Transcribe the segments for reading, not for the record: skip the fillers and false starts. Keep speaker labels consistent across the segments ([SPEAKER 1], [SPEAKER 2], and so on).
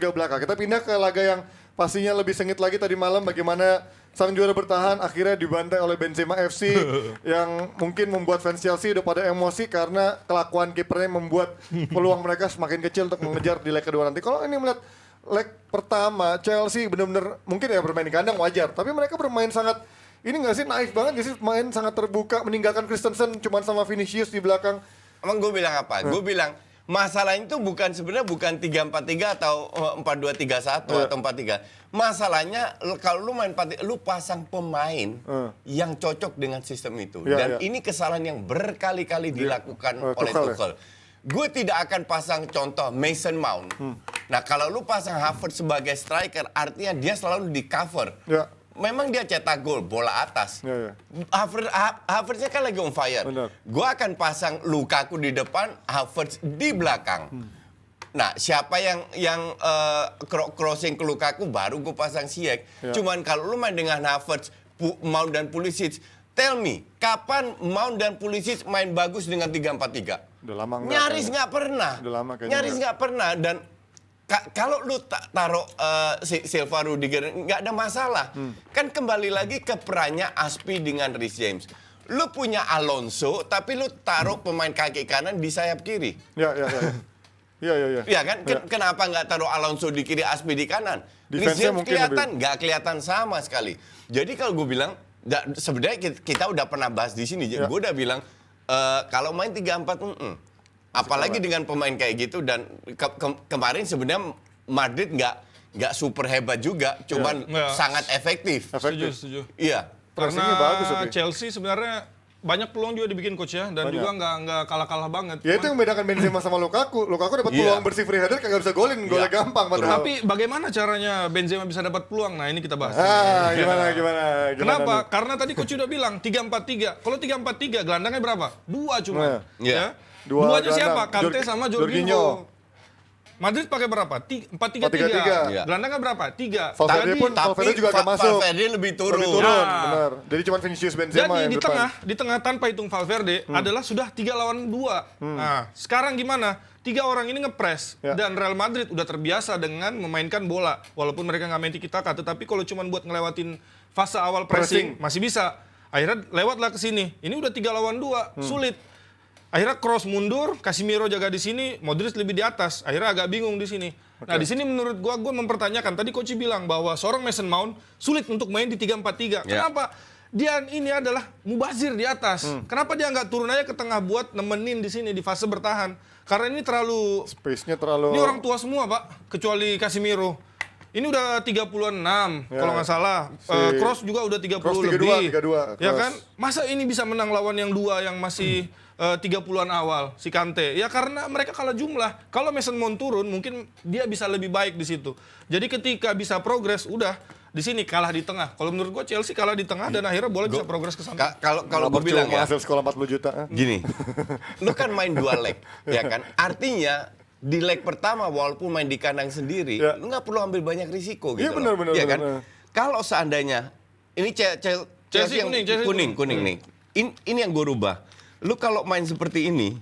[SPEAKER 1] juga belakang. Kita pindah ke laga yang pastinya lebih sengit lagi tadi malam, bagaimana sang juara bertahan akhirnya dibantai oleh Benzema FC yang mungkin membuat fans Chelsea udah pada emosi karena kelakuan kipernya membuat peluang mereka semakin kecil untuk mengejar di leg kedua nanti. Kalau ini melihat leg pertama Chelsea benar-benar mungkin ya bermain di kandang wajar, tapi mereka bermain sangat ini nggak sih naif banget nggak sih, main sangat terbuka meninggalkan Christensen cuman sama Vinicius di belakang.
[SPEAKER 2] Emang gue bilang apa? Gue bilang masalahnya itu sebenarnya bukan 3-4-3 atau 4-2-3-1 atau 4-3. Masalahnya kalau lu main 4, lu pasang pemain yang cocok dengan sistem itu. Dan ini kesalahan yang berkali-kali dilakukan oleh Tuchel. Gue tidak akan pasang contoh Mason Mount. Nah, kalau lu pasang Havertz sebagai striker, artinya dia selalu di cover. Memang dia cetak gol, bola atas. Havertznya kan lagi on fire. Gue akan pasang Lukaku di depan, Havertz di belakang. Nah, siapa yang crossing ke Lukaku, baru gue pasang Ziyech. Cuman kalau lu main dengan Havertz, Mount dan Pulisic, tell me, kapan Mount dan Pulisic main bagus dengan 3-4-3?
[SPEAKER 1] Udah lama enggak,
[SPEAKER 2] nyaris nggak pernah. Nyaris nggak pernah. Dan kalau lu taruh Silva Rudiger nggak ada masalah. Kan kembali lagi ke perannya Aspi dengan Reece James. Lu punya Alonso tapi lu taruh pemain kaki kanan di sayap kiri. Iya kan? Kenapa nggak taruh Alonso di kiri, Aspi di kanan? Reece James kelihatan nggak kelihatan sama sekali. Jadi kalau gue bilang sebenarnya kita udah pernah bahas di sini. Gue udah bilang kalau main 3-4 apalagi dengan pemain kayak gitu. Dan kemarin sebenarnya Madrid nggak super hebat juga, cuman sangat efektif.
[SPEAKER 3] Setuju.
[SPEAKER 2] Iya.
[SPEAKER 3] Karena
[SPEAKER 1] bagus,
[SPEAKER 3] Chelsea sebenarnya banyak peluang juga dibikin coach ya, dan juga nggak kalah-kalah banget.
[SPEAKER 1] Ya itu yang membedakan Benzema sama Lukaku. Lukaku dapat peluang bersih free header kagak bisa golin, golnya gampang padahal.
[SPEAKER 3] Tapi bagaimana caranya Benzema bisa dapat peluang? Nah, ini kita bahas.
[SPEAKER 1] Gimana?
[SPEAKER 3] Kenapa? Karena tadi coach udah bilang 3-4-3. Kalau 3-4-3 gelandangnya berapa? 2 cuma. Ya. Duanya siapa? Kante sama Jorginho. Madrid pakai berapa? 4-3-3.
[SPEAKER 1] Gelandangnya
[SPEAKER 3] berapa? 3.
[SPEAKER 1] Valverde juga agak masuk.
[SPEAKER 2] Valverde lebih turun.
[SPEAKER 1] Benar. Jadi cuma Vinicius Benzema
[SPEAKER 3] jadi
[SPEAKER 1] yang
[SPEAKER 3] di tengah tanpa hitung Valverde adalah sudah 3 lawan 2. Nah, sekarang gimana? 3 orang ini ngepres dan Real Madrid udah terbiasa dengan memainkan bola. Walaupun mereka nggak main tiki-taka, tetapi kalau cuma buat ngelewatin fase awal pressing masih bisa. Akhirnya lewatlah ke sini. Ini udah 3 lawan 2, sulit. Akhirnya cross mundur, Casemiro jaga di sini, Modric lebih di atas. Akhirnya agak bingung di sini. Nah, di sini menurut gua mempertanyakan. Tadi coach bilang bahwa seorang Mason Mount sulit untuk main di 3-4-3. Kenapa? Dia ini adalah mubazir di atas. Kenapa dia nggak turun aja ke tengah buat nemenin di sini di fase bertahan? Karena ini terlalu
[SPEAKER 1] space-nya terlalu.
[SPEAKER 3] Ini orang tua semua, Pak, kecuali Casemiro. Ini udah 36 kalau nggak salah. Cross juga udah 30 lebih.
[SPEAKER 1] 32,
[SPEAKER 3] ya kan? Masa ini bisa menang lawan yang 2 yang masih 30-an awal, si Kante? Ya karena mereka kalah jumlah. Kalau Mason Mount turun, mungkin dia bisa lebih baik di situ. Jadi ketika bisa progres, udah di sini kalah di tengah. Kalau menurut gua Chelsea kalah di tengah dan akhirnya boleh bisa progres ke sana.
[SPEAKER 2] Kalau gue bilang ya,
[SPEAKER 1] hasil sekolah 40 juta.
[SPEAKER 2] Gini, lu kan main 2 leg, ya kan? Artinya di leg pertama walaupun main di kandang sendiri, lu nggak perlu ambil banyak risiko gitu.
[SPEAKER 1] Iya benar.
[SPEAKER 2] Ya kan? Kalau seandainya ini Chelsea yang kuning nih. Ini yang gue rubah. Lu kalau main seperti ini,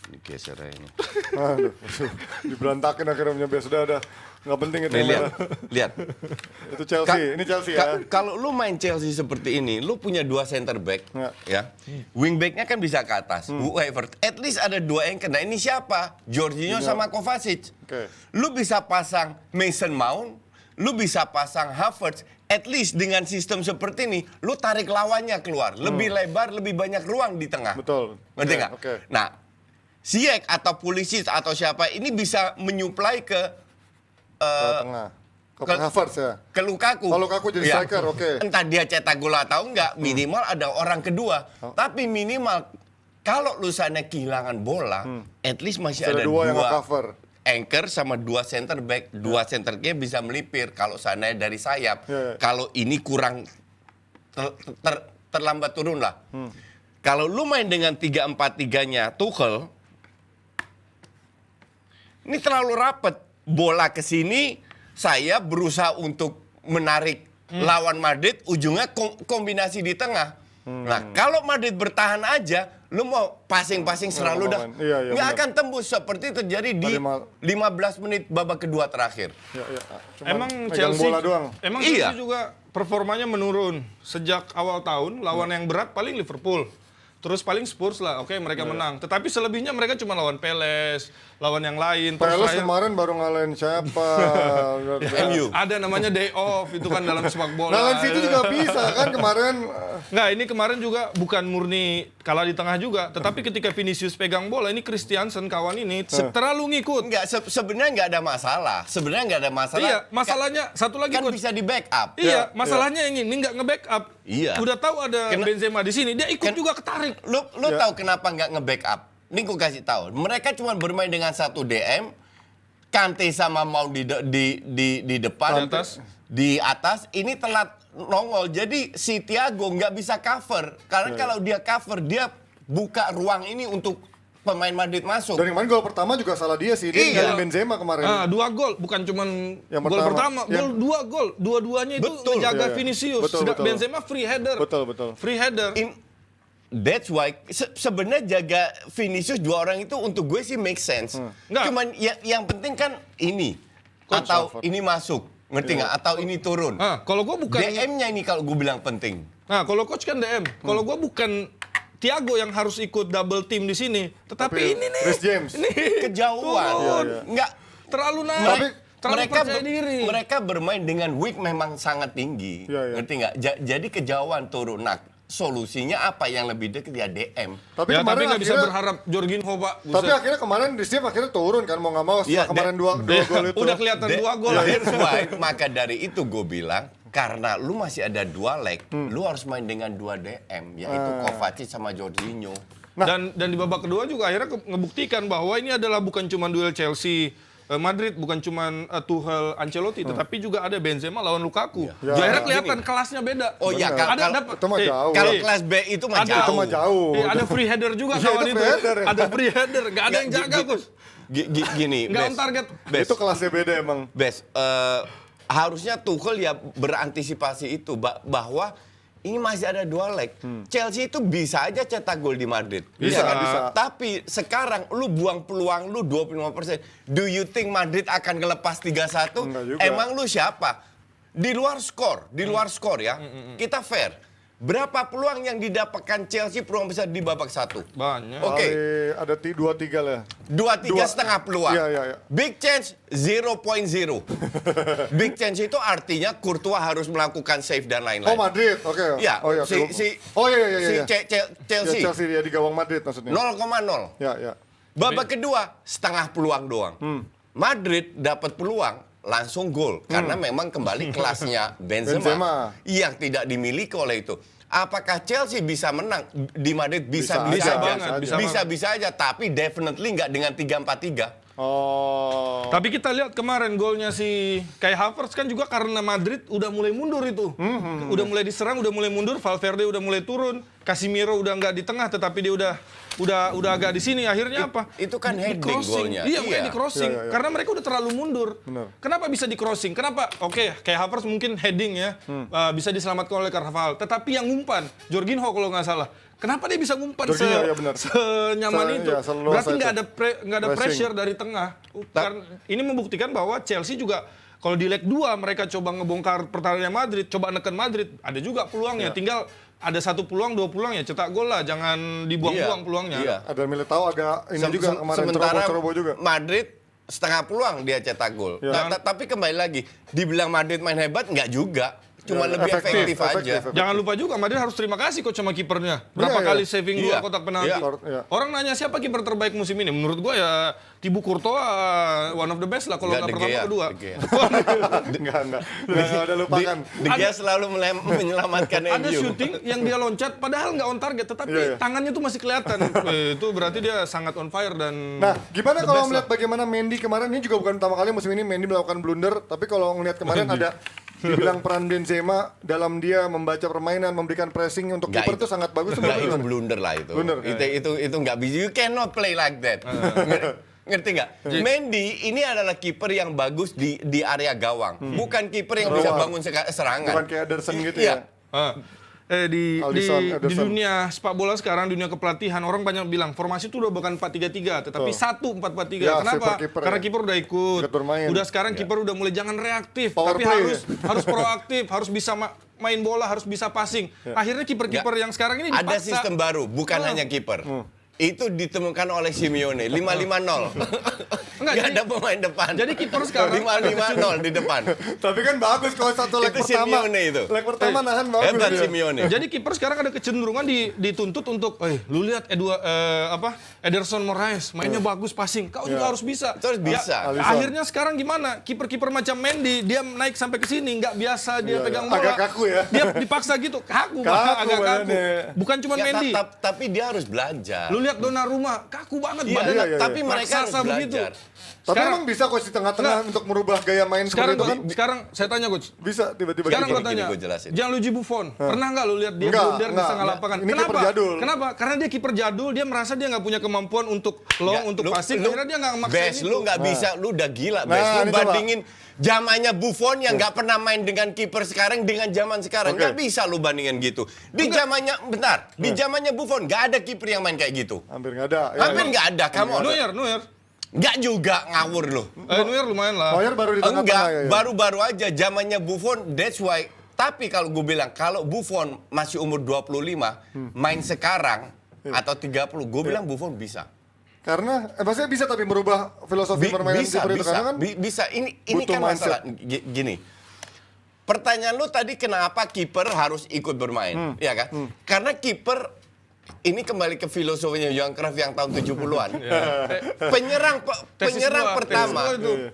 [SPEAKER 2] ini geser aja ini.
[SPEAKER 1] Aduh, diberantakin akhirnya biasa udah nggak penting itu.
[SPEAKER 2] Lihat.
[SPEAKER 1] Itu Chelsea, ini Chelsea ya.
[SPEAKER 2] Kalau lu main Chelsea seperti ini, lu punya 2 center back, ya. Wing backnya kan bisa ke atas. Whoever, at least ada 2 anchor. Nah ini siapa? Jorginho sama Kovacic. Lu bisa pasang Mason Mount, lu bisa pasang Havertz. At least dengan sistem seperti ini, lu tarik lawannya keluar. Lebih lebar, lebih banyak ruang di tengah.
[SPEAKER 1] Betul.
[SPEAKER 2] Ngerti nggak? Nah, Ziyech atau Pulisic atau siapa ini bisa menyuplai ke
[SPEAKER 1] tengah. Ke Havertz ya?
[SPEAKER 2] Ke Lukaku.
[SPEAKER 1] Kalau Lukaku jadi striker,
[SPEAKER 2] Entah dia cetak gol atau enggak, minimal ada orang kedua. Tapi minimal, kalau lu sana kehilangan bola, at least masih ada 2
[SPEAKER 1] yang cover.
[SPEAKER 2] Anchor sama 2 center back, 2 center back bisa melipir kalau sana dari sayap. Kalau ini kurang terlambat turun lah. Kalau lu main dengan 3-4-3-nya Tuchel, ini terlalu rapet. Bola ke sini, saya berusaha untuk menarik lawan Madrid, ujungnya kombinasi di tengah. Nah, kalau Madrid bertahan aja, lu mau passing-passing selalu dah.
[SPEAKER 1] Iya,
[SPEAKER 2] Nggak
[SPEAKER 1] benar.
[SPEAKER 2] akan tembus seperti terjadi di 15 menit babak kedua terakhir.
[SPEAKER 3] Emang
[SPEAKER 1] megang
[SPEAKER 3] Chelsea
[SPEAKER 1] bola doang.
[SPEAKER 3] Emang
[SPEAKER 2] Iya.
[SPEAKER 3] Chelsea juga performanya menurun sejak awal tahun. Lawan yang berat paling Liverpool. Terus paling Spurs lah, oke mereka menang. Tetapi selebihnya mereka cuma lawan Peles, lawan yang lain. Terus
[SPEAKER 1] Peles
[SPEAKER 3] terakhir
[SPEAKER 1] kemarin baru ngalahin siapa?
[SPEAKER 2] MU.
[SPEAKER 3] ada namanya day off, itu kan dalam sepak bola.
[SPEAKER 1] Ngalahin City juga bisa kan kemarin.
[SPEAKER 3] Nggak, ini kemarin juga bukan murni kalah di tengah juga. Tetapi ketika Vinicius pegang bola, ini Christiansen kawan ini terlalu ngikut.
[SPEAKER 2] Enggak, sebenarnya nggak ada masalah. Sebenarnya nggak ada masalah.
[SPEAKER 3] Iya, masalahnya satu lagi
[SPEAKER 2] Kan
[SPEAKER 3] Coach.
[SPEAKER 2] bisa di backup.
[SPEAKER 3] Iya, masalahnya yang ini nggak nge-backup.
[SPEAKER 2] Iya.
[SPEAKER 3] Udah tahu ada Benzema di sini, dia ikut juga ketarik.
[SPEAKER 2] Lu tahu kenapa nggak nge-backup? Ini gue kasih tahu. Mereka cuma bermain dengan satu DM, Kante sama Mount di depan, di atas. Ini telat nongol. Jadi si Thiago nggak bisa cover. Karena kalau dia cover, dia buka ruang ini untuk pemain Madrid masuk.
[SPEAKER 1] Dan kemarin gol pertama juga salah dia sih. Dia
[SPEAKER 2] Iya.
[SPEAKER 1] ninggalin Benzema kemarin.
[SPEAKER 3] Ah, 2 gol, bukan cuman
[SPEAKER 1] Yang
[SPEAKER 3] gol
[SPEAKER 1] pertama.
[SPEAKER 3] pertama, gol 2 gol. Dua-duanya itu
[SPEAKER 2] Betul.
[SPEAKER 3] menjaga
[SPEAKER 1] Iya, iya.
[SPEAKER 3] Vinicius.
[SPEAKER 1] Betul,
[SPEAKER 3] Sedang
[SPEAKER 1] betul.
[SPEAKER 3] Benzema free header.
[SPEAKER 1] Betul.
[SPEAKER 3] Free header.
[SPEAKER 2] That's why sebenarnya jaga Vinicius 2 orang itu untuk gue sih make sense.
[SPEAKER 3] Nggak.
[SPEAKER 2] Cuman yang penting kan ini
[SPEAKER 1] Coach
[SPEAKER 2] atau
[SPEAKER 1] Alfred.
[SPEAKER 2] ini masuk, ngerti nggak? Atau ini turun.
[SPEAKER 3] Ah, kalau gua bukan
[SPEAKER 2] DM-nya ini kalau gue bilang penting.
[SPEAKER 3] Nah, kalau coach kan DM. Kalau gua bukan Thiago yang harus ikut double team di sini, tetapi ini nih.
[SPEAKER 1] Chris James.
[SPEAKER 3] Ini
[SPEAKER 2] Kejauhan.
[SPEAKER 3] turun.
[SPEAKER 2] Nggak.
[SPEAKER 3] Terlalu naik.
[SPEAKER 1] Tapi-
[SPEAKER 3] Terlalu percaya diri.
[SPEAKER 2] Mereka bermain dengan weak memang sangat tinggi.
[SPEAKER 1] Iya, iya.
[SPEAKER 2] Ngerti nggak? Jadi kejauhan turun. Nah, solusinya apa yang lebih dekat ya DM.
[SPEAKER 1] Tapi
[SPEAKER 3] Ya, tapi
[SPEAKER 1] kemarin
[SPEAKER 3] nggak bisa
[SPEAKER 1] akhirnya,
[SPEAKER 3] berharap Jorginho, Pak.
[SPEAKER 1] tapi
[SPEAKER 3] Buset.
[SPEAKER 1] akhirnya kemarin di Steve akhirnya turun kan mau nggak mau setelah
[SPEAKER 2] Iya,
[SPEAKER 1] kemarin dua gol itu.
[SPEAKER 3] Udah kelihatan 2 gol.
[SPEAKER 2] That's why, maka dari itu gue bilang, karena lu masih ada 2 leg, lu harus main dengan 2 DM, yaitu Kovacic sama Jorginho.
[SPEAKER 3] Dan di babak kedua juga akhirnya ngebuktikan bahwa ini adalah bukan cuma duel Chelsea Madrid, bukan cuma Tuchel Ancelotti, tetapi juga ada Benzema lawan Lukaku.
[SPEAKER 1] Ya.
[SPEAKER 3] Akhirnya kelihatan kelasnya beda.
[SPEAKER 2] Oh iya,
[SPEAKER 1] Benar.
[SPEAKER 3] ada dapat.
[SPEAKER 1] Itu mah jauh.
[SPEAKER 2] Kalau kelas B itu mah
[SPEAKER 3] Ada.
[SPEAKER 2] jauh.
[SPEAKER 1] Itu mah jauh.
[SPEAKER 3] Ada free header juga
[SPEAKER 1] Iya,
[SPEAKER 3] kawan
[SPEAKER 1] itu
[SPEAKER 3] itu.
[SPEAKER 1] free header ya.
[SPEAKER 3] Ada free header, nggak ada yang
[SPEAKER 2] Nggak,
[SPEAKER 3] jaga, Gus.
[SPEAKER 2] Gini,
[SPEAKER 3] Nggak
[SPEAKER 2] Bes.
[SPEAKER 3] on target.
[SPEAKER 2] Bes.
[SPEAKER 1] Itu kelasnya beda emang.
[SPEAKER 2] Bes, harusnya Tuchel ya berantisipasi itu bahwa ini masih ada 2 leg. Chelsea itu bisa aja cetak gol di Madrid.
[SPEAKER 3] Bisa.
[SPEAKER 1] Bisa.
[SPEAKER 2] Tapi sekarang lu buang peluang lu 25%. Do you think Madrid akan ngelepas 3-1?
[SPEAKER 1] Enggak juga.
[SPEAKER 2] Emang lu siapa? Di luar skor ya. Kita fair. Berapa peluang yang didapatkan Chelsea peluang besar di babak 1?
[SPEAKER 3] Banyak.
[SPEAKER 2] Oke.
[SPEAKER 1] Ada 2-3 lah.
[SPEAKER 2] 2-3 setengah peluang.
[SPEAKER 1] Iya.
[SPEAKER 2] Big chance 0.0. Big chance itu artinya Courtois harus melakukan save dan lain-lain.
[SPEAKER 1] Oh Madrid, oke.
[SPEAKER 2] Iya,
[SPEAKER 1] Oh iya. Oh iya.
[SPEAKER 2] Chelsea
[SPEAKER 1] Ya, Chelsea dia di gawang Madrid maksudnya.
[SPEAKER 2] 0,0.
[SPEAKER 1] Ya.
[SPEAKER 2] Babak kedua setengah peluang doang. Madrid dapat peluang langsung gol karena memang kembali kelasnya Benzema yang tidak dimiliki oleh itu. Apakah Chelsea bisa menang di Madrid? Bisa
[SPEAKER 3] banget,
[SPEAKER 2] bisa aja, tapi definitely nggak dengan 3-4-3.
[SPEAKER 1] Oh.
[SPEAKER 3] Tapi kita lihat kemarin golnya si Kai Havertz kan juga karena Madrid udah mulai mundur itu. Udah mulai diserang, udah mulai mundur, Valverde udah mulai turun, Casemiro udah nggak di tengah tetapi dia udah agak di sini. Akhirnya apa?
[SPEAKER 2] Itu kan
[SPEAKER 3] Di
[SPEAKER 2] heading
[SPEAKER 3] crossing.
[SPEAKER 2] golnya.
[SPEAKER 3] Iya,
[SPEAKER 2] Iya.
[SPEAKER 3] di crossing.
[SPEAKER 1] Iya.
[SPEAKER 3] Karena mereka udah terlalu mundur.
[SPEAKER 1] Benar.
[SPEAKER 3] Kenapa bisa di crossing? Kenapa? Oke, kayak Havertz mungkin heading ya, bisa diselamatkan oleh Carvajal. Tetapi yang ngumpan, Jorginho kalau nggak salah. Kenapa dia bisa ngumpan
[SPEAKER 1] Jorginho, ya benar.
[SPEAKER 3] senyaman itu?
[SPEAKER 1] Ya, seluas
[SPEAKER 3] Berarti
[SPEAKER 1] itu.
[SPEAKER 3] nggak ada
[SPEAKER 1] Pressing.
[SPEAKER 3] pressure dari tengah. Karena ini membuktikan bahwa Chelsea juga kalau di leg 2 mereka coba ngebongkar pertahanan Madrid, coba neken Madrid, ada juga peluangnya. Tinggal ada 1 peluang, 2 peluang ya cetak gol lah, jangan dibuang-buang peluangnya.
[SPEAKER 2] Iya.
[SPEAKER 1] Ada Militao agak ini juga kemarin
[SPEAKER 2] Sementara
[SPEAKER 1] ceroboh juga.
[SPEAKER 2] Madrid setengah peluang dia cetak gol.
[SPEAKER 1] Ya.
[SPEAKER 2] Tapi kembali lagi, dibilang Madrid main hebat nggak juga. Cuma
[SPEAKER 1] Ya,
[SPEAKER 2] lebih efektif aja.
[SPEAKER 1] efektif.
[SPEAKER 3] Jangan lupa juga Madrid harus terima kasih coach sama kipernya. Berapa
[SPEAKER 1] Iya,
[SPEAKER 3] kali
[SPEAKER 1] iya.
[SPEAKER 3] saving
[SPEAKER 2] Iya.
[SPEAKER 3] gol kotak penalti.
[SPEAKER 1] Iya.
[SPEAKER 3] Orang nanya siapa kiper terbaik musim ini? Menurut gua ya Thibaut Courtois one of the best lah kalau
[SPEAKER 2] Nggak,
[SPEAKER 3] nggak
[SPEAKER 2] De
[SPEAKER 3] pertama
[SPEAKER 2] Gea,
[SPEAKER 3] kedua.
[SPEAKER 2] De Gea.
[SPEAKER 1] Enggak ada lupakan.
[SPEAKER 2] De Gea selalu menyelamatkan
[SPEAKER 3] Ada
[SPEAKER 2] MU.
[SPEAKER 3] shooting yang dia loncat padahal nggak on target tetapi
[SPEAKER 1] Iya.
[SPEAKER 3] tangannya tuh masih kelihatan. Itu berarti dia sangat on fire dan
[SPEAKER 1] Nah, gimana
[SPEAKER 3] the
[SPEAKER 1] kalau
[SPEAKER 3] best
[SPEAKER 1] melihat bagaimana Mendy kemarin, ini juga bukan pertama kali musim ini Mendy melakukan blunder, tapi kalau ngelihat kemarin ada dibilang peran Benzema dalam dia membaca permainan, memberikan pressing untuk
[SPEAKER 2] Nggak,
[SPEAKER 1] kiper
[SPEAKER 2] itu-
[SPEAKER 1] itu sangat bagus.
[SPEAKER 2] Nggak, itu
[SPEAKER 1] sebenarnya.
[SPEAKER 2] blunder lah itu.
[SPEAKER 1] Blunder.
[SPEAKER 2] Itu nggak bisa. You cannot play like that. Ngerti nggak? Mendy ini adalah kiper yang bagus di area gawang. Bukan kiper yang bisa
[SPEAKER 1] Gawang.
[SPEAKER 2] bangun serangan.
[SPEAKER 1] Bukan kayak Ederson gitu
[SPEAKER 2] Iya.
[SPEAKER 1] ya.
[SPEAKER 3] Ah.
[SPEAKER 1] Alisson,
[SPEAKER 3] di
[SPEAKER 1] Ederson.
[SPEAKER 3] dunia sepak bola sekarang, dunia kepelatihan, orang banyak bilang formasi itu udah bukan 4-3-3, tetapi 1-4-4-3.
[SPEAKER 1] Ya,
[SPEAKER 3] Kenapa?
[SPEAKER 1] kiper
[SPEAKER 3] Karena
[SPEAKER 1] ya.
[SPEAKER 3] kiper udah ikut.
[SPEAKER 1] Ikut bermain.
[SPEAKER 3] Udah sekarang kiper udah mulai jangan reaktif,
[SPEAKER 1] Power
[SPEAKER 3] tapi
[SPEAKER 1] play.
[SPEAKER 3] harus proaktif, harus bisa main bola, harus bisa passing. Akhirnya kiper-kiper yang sekarang ini
[SPEAKER 2] Ada
[SPEAKER 3] dipaksa.
[SPEAKER 2] sistem baru, bukan hanya kiper. Itu ditemukan oleh Simeone, 5-5-0.
[SPEAKER 3] Enggak,
[SPEAKER 2] Nggak
[SPEAKER 3] jadi-
[SPEAKER 2] ada pemain depan.
[SPEAKER 3] Jadi kiper sekarang
[SPEAKER 2] 5-5-0 di depan.
[SPEAKER 1] Tapi kan bagus kalau satu leg
[SPEAKER 2] Itu
[SPEAKER 1] pertama.
[SPEAKER 2] Simeone itu.
[SPEAKER 1] Leg pertama nahan bagus.
[SPEAKER 2] Hebat
[SPEAKER 1] dia.
[SPEAKER 2] Simeone.
[SPEAKER 3] Jadi kiper sekarang ada kecenderungan dituntut untuk, lu lihat Ederson Moraes mainnya bagus passing, kau juga harus bisa.
[SPEAKER 2] Itu harus bisa.
[SPEAKER 1] Alisson.
[SPEAKER 3] Akhirnya sekarang gimana? Kiper-kiper macam Mendy dia naik sampai ke sini nggak biasa dia pegang bola.
[SPEAKER 1] Agak kaku ya.
[SPEAKER 3] Dia dipaksa gitu, kaku,
[SPEAKER 1] Kaku
[SPEAKER 3] agak kaku.
[SPEAKER 1] badannya.
[SPEAKER 3] Bukan cuma
[SPEAKER 2] Ya,
[SPEAKER 3] Mendy.
[SPEAKER 2] tapi dia harus belajar.
[SPEAKER 3] Lu lihat Donnarumma, kaku banget
[SPEAKER 2] Iya,
[SPEAKER 3] badannya.
[SPEAKER 1] iya.
[SPEAKER 2] tapi mereka harus
[SPEAKER 3] Raksasa begitu.
[SPEAKER 2] belajar.
[SPEAKER 1] Tapi
[SPEAKER 3] Sekarang-
[SPEAKER 1] emang bisa coach di tengah-tengah
[SPEAKER 3] Nggak.
[SPEAKER 1] untuk merubah gaya main
[SPEAKER 3] Sekarang
[SPEAKER 1] seperti itu kan?
[SPEAKER 3] sekarang saya tanya coach.
[SPEAKER 1] Bisa tiba-tiba
[SPEAKER 3] Sekarang
[SPEAKER 1] gitu.
[SPEAKER 3] gue tanya,
[SPEAKER 2] gua jelasin.
[SPEAKER 3] Gianluigi Buffon, pernah nggak lu lihat dia
[SPEAKER 1] Nggak,
[SPEAKER 3] blunder di
[SPEAKER 1] nggak.
[SPEAKER 3] tengah lapangan?
[SPEAKER 1] Ini kiper jadul.
[SPEAKER 3] Kenapa? Karena dia kiper jadul, dia merasa dia nggak punya kemampuan untuk long,
[SPEAKER 2] Nggak,
[SPEAKER 3] untuk
[SPEAKER 2] lu-
[SPEAKER 3] passing,
[SPEAKER 2] lu-
[SPEAKER 3] akhirnya dia nggak maksain
[SPEAKER 2] Bes,
[SPEAKER 3] itu.
[SPEAKER 2] lu nggak bisa, lu udah gila,
[SPEAKER 1] Nah,
[SPEAKER 2] Bes. Lu
[SPEAKER 1] ini coba.
[SPEAKER 2] bandingin zamannya Buffon yang nggak pernah main dengan kiper sekarang dengan zaman sekarang.
[SPEAKER 1] Oke.
[SPEAKER 2] Nggak bisa lu bandingin gitu. Di zamannya, bentar, di zamannya Buffon nggak ada kiper yang main kayak gitu.
[SPEAKER 1] Hampir nggak ada. Ya,
[SPEAKER 2] Hampir nggak ada, kamu.
[SPEAKER 3] Neuer.
[SPEAKER 2] Nggak juga ngawur lu.
[SPEAKER 3] Neuer lumayan lah.
[SPEAKER 1] Neuer baru di tengah-tengah
[SPEAKER 2] Enggak,
[SPEAKER 1] ya.
[SPEAKER 2] baru-baru aja zamannya Buffon, that's why. Tapi kalau gue bilang, kalau Buffon masih umur 25, main sekarang, atau 30, gue bilang Buffon bisa.
[SPEAKER 1] Karena maksudnya bisa tapi merubah filosofi permainan
[SPEAKER 2] Bisa,
[SPEAKER 1] kiper itu
[SPEAKER 2] bisa,
[SPEAKER 1] karena kan
[SPEAKER 2] bisa. Ini
[SPEAKER 1] butuh
[SPEAKER 2] kan
[SPEAKER 1] mindset.
[SPEAKER 2] masalah. Gini, pertanyaan lu tadi kenapa kiper harus ikut bermain, ya kan? Karena kiper ini kembali ke filosofinya Johan Cruyff yang tahun 70-an.
[SPEAKER 3] Tesis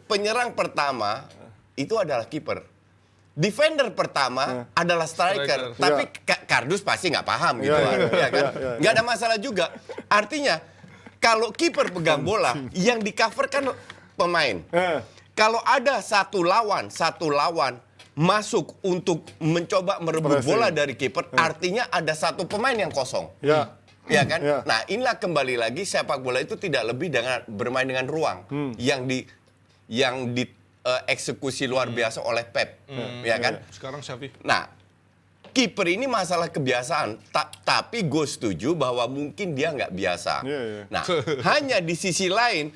[SPEAKER 2] Penyerang pertama itu adalah kiper. Defender pertama adalah striker. Tapi kardus pasti nggak paham gitu, ya kan? Nggak ada masalah juga. Artinya kalau kiper pegang bola, yang di cover kan pemain. Kalau ada satu lawan masuk untuk mencoba merebut
[SPEAKER 1] Pressing.
[SPEAKER 2] bola dari kiper, artinya ada satu pemain yang kosong.
[SPEAKER 1] Ya.
[SPEAKER 2] Ya kan?
[SPEAKER 1] Ya.
[SPEAKER 2] Nah, inilah kembali lagi sepak bola itu tidak lebih dengan bermain dengan ruang yang eksekusi luar biasa oleh Pep, ya kan?
[SPEAKER 3] Sekarang Xavi.
[SPEAKER 2] Nah, kiper ini masalah kebiasaan, tapi gue setuju bahwa mungkin dia nggak biasa.
[SPEAKER 1] Iya, iya.
[SPEAKER 2] Nah, hanya di sisi lain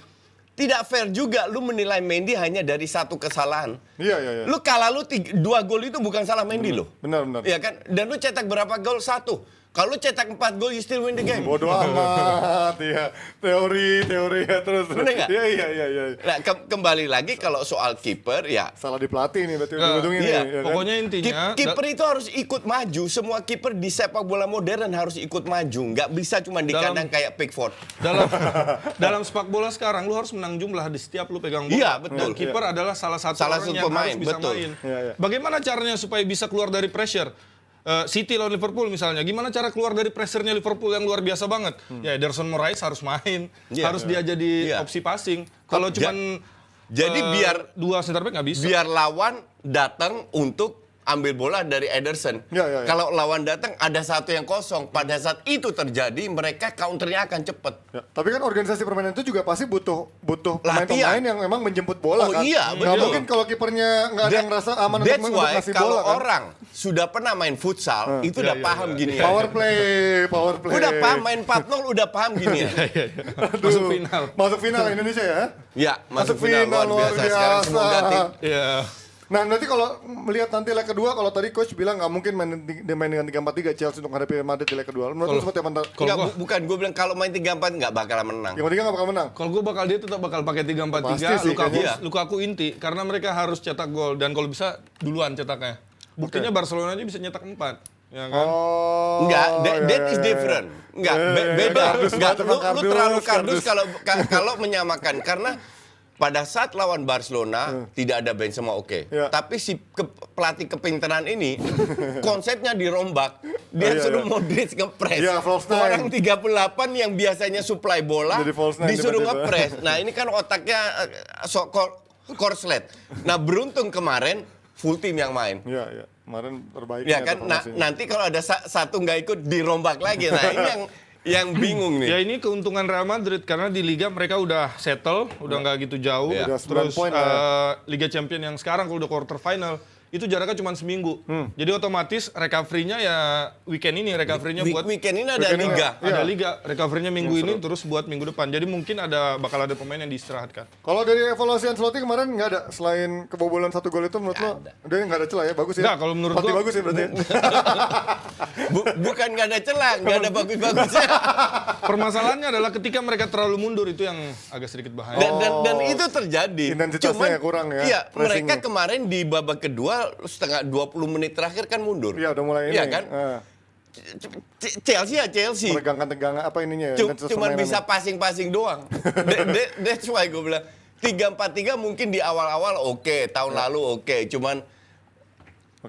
[SPEAKER 2] tidak fair juga lu menilai Mendy hanya dari satu kesalahan.
[SPEAKER 1] Iya.
[SPEAKER 2] Lu kalah lu 2 gol itu bukan salah Mendy lo.
[SPEAKER 1] Benar.
[SPEAKER 2] Iya kan? Dan lu cetak berapa gol? 1. Kalau lu cetak 4 gol, you still win the game.
[SPEAKER 1] Bodoh amat ya. Teori ya terus.
[SPEAKER 2] Bener nggak?
[SPEAKER 1] Iya.
[SPEAKER 2] Nah, kembali lagi kalau soal kiper, ya
[SPEAKER 1] Salah di pelatih nih berarti
[SPEAKER 3] Nah,
[SPEAKER 1] ujung-ujungnya
[SPEAKER 2] iya.
[SPEAKER 1] nih, ya kan?
[SPEAKER 3] Pokoknya intinya
[SPEAKER 2] kiper itu harus ikut maju. Semua kiper di sepak bola modern harus ikut maju. Nggak bisa cuma di
[SPEAKER 3] Dalam-
[SPEAKER 2] kandang kayak Pickford.
[SPEAKER 3] dalam sepak bola sekarang lu harus menang jumlah di setiap lu pegang bola.
[SPEAKER 2] Iya, betul.
[SPEAKER 3] Dan kiper adalah salah satu
[SPEAKER 2] Salah
[SPEAKER 3] orang
[SPEAKER 2] satu
[SPEAKER 3] yang
[SPEAKER 2] pemain,
[SPEAKER 3] harus bisa
[SPEAKER 2] betul.
[SPEAKER 3] main.
[SPEAKER 1] Iya.
[SPEAKER 3] Bagaimana caranya supaya bisa keluar dari pressure? City lawan Liverpool misalnya, gimana cara keluar dari pressure-nya Liverpool yang luar biasa banget? Ya Ederson Moraes harus main,
[SPEAKER 2] Iya.
[SPEAKER 3] harus dia jadi
[SPEAKER 2] Iya.
[SPEAKER 3] opsi passing. Kalau cuman
[SPEAKER 2] jadi biar
[SPEAKER 3] dua center back nggak bisa.
[SPEAKER 2] biar lawan datang untuk ambil bola dari Ederson.
[SPEAKER 1] Ya.
[SPEAKER 2] Kalau lawan datang ada satu yang kosong, pada saat itu terjadi mereka counternya akan cepat.
[SPEAKER 1] Ya, tapi kan organisasi permainan itu juga pasti butuh
[SPEAKER 2] Latihan.
[SPEAKER 1] pemain-pemain yang memang menjemput bola
[SPEAKER 2] Oh,
[SPEAKER 1] kan.
[SPEAKER 2] iya,
[SPEAKER 1] Nggak
[SPEAKER 2] betul.
[SPEAKER 1] mungkin kalau kipernya nggak ada yang ngerasa aman
[SPEAKER 2] That's
[SPEAKER 1] untuk
[SPEAKER 2] why
[SPEAKER 1] ngasih
[SPEAKER 2] kalau
[SPEAKER 1] bola kan.
[SPEAKER 2] orang sudah pernah main futsal, itu udah paham gini ya.
[SPEAKER 1] Power play.
[SPEAKER 2] Udah paham main 4-0 udah paham gini ya.
[SPEAKER 1] Aduh. Masuk final Indonesia ya.
[SPEAKER 2] Ya, masuk final luar biasa. Sekarang semoga tim
[SPEAKER 3] Iya.
[SPEAKER 1] Nah, nanti kalau melihat nanti leg kedua, kalau tadi coach bilang nggak mungkin main dengan 3-4-3 Chelsea untuk menghadapi Real Madrid di leg kedua. Menurut lu seperti apa?
[SPEAKER 2] Enggak, bukan gue bilang kalau main 3-4 nggak bakalan menang.
[SPEAKER 1] Yang ketiga nggak bakal menang.
[SPEAKER 3] Kalau gue dia tetap bakal pakai 3-4-3,
[SPEAKER 1] Pasti sih, kayaknya.
[SPEAKER 3] Lukaku inti karena mereka harus cetak gol dan kalau bisa duluan cetaknya. Buktinya Barcelona aja bisa nyetak 4. Ya kan?
[SPEAKER 1] Oh.
[SPEAKER 2] Enggak, that
[SPEAKER 1] iya.
[SPEAKER 2] is different. Enggak, beda.
[SPEAKER 1] Kardus
[SPEAKER 2] Enggak,
[SPEAKER 1] banget
[SPEAKER 2] lu
[SPEAKER 1] emang
[SPEAKER 2] terlalu
[SPEAKER 1] kardus.
[SPEAKER 2] kardus kalau menyamakan karena pada saat lawan Barcelona tidak ada Benzema oke.
[SPEAKER 1] Ya.
[SPEAKER 2] Tapi si pelatih kepintaran ini konsepnya dirombak. Dia
[SPEAKER 1] Iya,
[SPEAKER 2] suruh
[SPEAKER 1] iya.
[SPEAKER 2] Modric ngepres.
[SPEAKER 1] Iya, false nine.
[SPEAKER 2] Orang 38 yang biasanya supply bola
[SPEAKER 1] Jadi false nine
[SPEAKER 2] disuruh
[SPEAKER 1] tiba-tiba.
[SPEAKER 2] ngepres. Nah, ini kan otaknya korslet. Nah, beruntung kemarin full tim yang main.
[SPEAKER 1] Iya. Kemarin terbaik.
[SPEAKER 2] Ya kan, nanti kalau ada satu nggak ikut dirombak lagi. Nah, ini yang bingung
[SPEAKER 3] Ya
[SPEAKER 2] nih.
[SPEAKER 3] ini keuntungan Real Madrid karena di Liga mereka udah settle, udah nggak gitu jauh.
[SPEAKER 2] Ya.
[SPEAKER 1] Udah 9
[SPEAKER 3] Terus
[SPEAKER 1] poin lah ya.
[SPEAKER 3] Liga Champion yang sekarang kalau udah quarter final itu jaraknya cuma seminggu. Jadi otomatis recovery-nya ya weekend ini, recovery-nya buat
[SPEAKER 2] Weekend ini ada liga.
[SPEAKER 3] ada liga, recovery-nya minggu ini terus buat minggu depan. Jadi mungkin bakal ada pemain yang diistirahatkan.
[SPEAKER 1] Kalau dari evaluasi Ancelotti kemarin nggak ada selain kebobolan 1 gol itu menurut lo dia nggak ada celah ya, bagus ya?
[SPEAKER 3] Nggak, kalau menurut
[SPEAKER 1] Pelatih
[SPEAKER 3] gua-
[SPEAKER 1] bagus ya berarti.
[SPEAKER 2] Bukan nggak ada celah, nggak ada bagus-bagusnya.
[SPEAKER 3] Permasalahannya adalah ketika mereka terlalu mundur itu yang agak sedikit bahaya.
[SPEAKER 2] Dan itu terjadi.
[SPEAKER 1] Intensitasnya kurang ya,
[SPEAKER 2] Iya,
[SPEAKER 1] pressingnya.
[SPEAKER 2] mereka kemarin di babak kedua setengah 20 menit terakhir kan mundur.
[SPEAKER 1] Iya udah mulai ini.
[SPEAKER 2] Iya kan? Chelsea ya Chelsea.
[SPEAKER 1] Meregangkan apa ininya ya? intensitas
[SPEAKER 2] Cuman
[SPEAKER 1] permainannya.
[SPEAKER 2] bisa passing-passing doang. That's why gue bilang 3-4-3 mungkin di awal-awal oke, tahun lalu oke. Cuman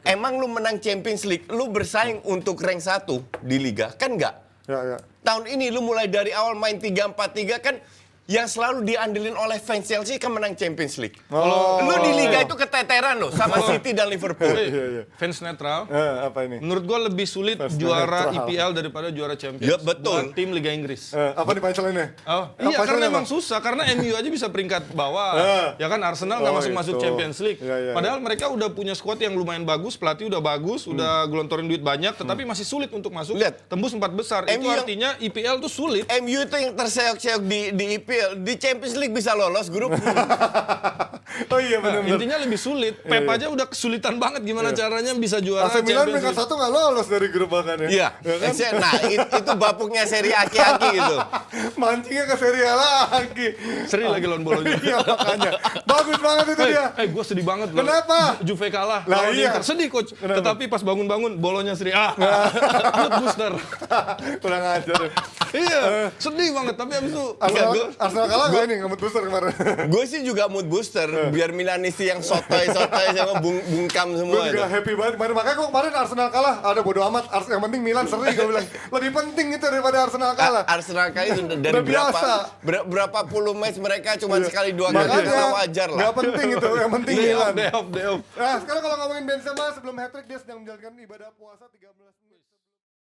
[SPEAKER 2] emang lu menang Champions League, lu bersaing untuk rank 1 di liga, kan enggak?
[SPEAKER 1] Ya.
[SPEAKER 2] Tahun ini lu mulai dari awal main 3-4-3 kan yang selalu diandelin oleh fans Chelsea kan menang Champions League. Lu di liga itu keteteran loh sama City dan Liverpool.
[SPEAKER 3] Hey, fans netral.
[SPEAKER 1] Apa ini?
[SPEAKER 3] Menurut gua lebih sulit
[SPEAKER 1] Fans
[SPEAKER 3] juara
[SPEAKER 1] netral.
[SPEAKER 3] EPL daripada juara Champions.
[SPEAKER 2] Ya, betul.
[SPEAKER 3] Buat tim Liga Inggris.
[SPEAKER 1] Apa nih punchline-nya?
[SPEAKER 3] Oh,
[SPEAKER 1] Apa
[SPEAKER 3] iya karena
[SPEAKER 1] punchline-nya,
[SPEAKER 3] emang
[SPEAKER 1] Bang?
[SPEAKER 3] susah karena MU aja bisa peringkat bawah. Ya kan Arsenal nggak masuk
[SPEAKER 1] itu.
[SPEAKER 3] Champions League.
[SPEAKER 1] Iya.
[SPEAKER 3] Padahal mereka udah punya squad yang lumayan bagus, pelatih udah bagus, udah gelontorin duit banyak, tetapi masih sulit untuk masuk
[SPEAKER 2] Lihat.
[SPEAKER 3] tembus 4 besar. Itu
[SPEAKER 2] MU yang-
[SPEAKER 3] artinya EPL tuh sulit.
[SPEAKER 2] MU itu yang terseok-seok di EPL, di Champions League bisa lolos grup.
[SPEAKER 1] Oh iya
[SPEAKER 3] Nah,
[SPEAKER 1] benar.
[SPEAKER 3] intinya lebih sulit. Pep aja udah kesulitan banget gimana caranya bisa juara
[SPEAKER 1] AC Milan
[SPEAKER 3] Champions
[SPEAKER 1] peringkat
[SPEAKER 3] League.
[SPEAKER 1] 1 nggak lolos dari grup bahkan ya.
[SPEAKER 2] Iya.
[SPEAKER 1] Ya kan?
[SPEAKER 2] Nah, itu bapuknya seri aki-aki gitu.
[SPEAKER 1] Mancingnya ke Serie A lagi.
[SPEAKER 3] Seri lagi lawan Bologna.
[SPEAKER 1] Iya makanya. Bagus banget itu dia.
[SPEAKER 3] Gue sedih banget loh.
[SPEAKER 1] Kenapa?
[SPEAKER 3] Juve kalah.
[SPEAKER 1] Lah,
[SPEAKER 3] lawan
[SPEAKER 1] iya.
[SPEAKER 3] Inter. Sedih coach.
[SPEAKER 1] Kenapa?
[SPEAKER 3] Tetapi pas bangun-bangun bolonya Serie A. Mood booster.
[SPEAKER 1] Kurang ajar.
[SPEAKER 3] Iya, sedih banget. Tapi abis itu
[SPEAKER 1] Arsenal kalah nggak ini ngemut booster kemarin.
[SPEAKER 2] Gue sih juga mood booster biar Milanisti yang sotoy-sotoy sama bungkam
[SPEAKER 1] Gue
[SPEAKER 2] semua itu.
[SPEAKER 1] juga happy banget kemarin. Makanya kok kemarin Arsenal kalah. Ada bodo amat. Yang penting Milan seri gue bilang. Lebih penting itu daripada Arsenal kalah.
[SPEAKER 2] Arsenal kali itu dari
[SPEAKER 1] Udah biasa.
[SPEAKER 2] berapa puluh match mereka cuma sekali 2 kali
[SPEAKER 1] Makanya
[SPEAKER 2] itu wajar lah.
[SPEAKER 1] nggak penting itu. Yang penting
[SPEAKER 3] day
[SPEAKER 1] Milan.
[SPEAKER 3] off.
[SPEAKER 1] Nah sekarang kalau ngomongin Benzema sebelum hat-trick dia sedang menjalankan ibadah puasa 13 menit.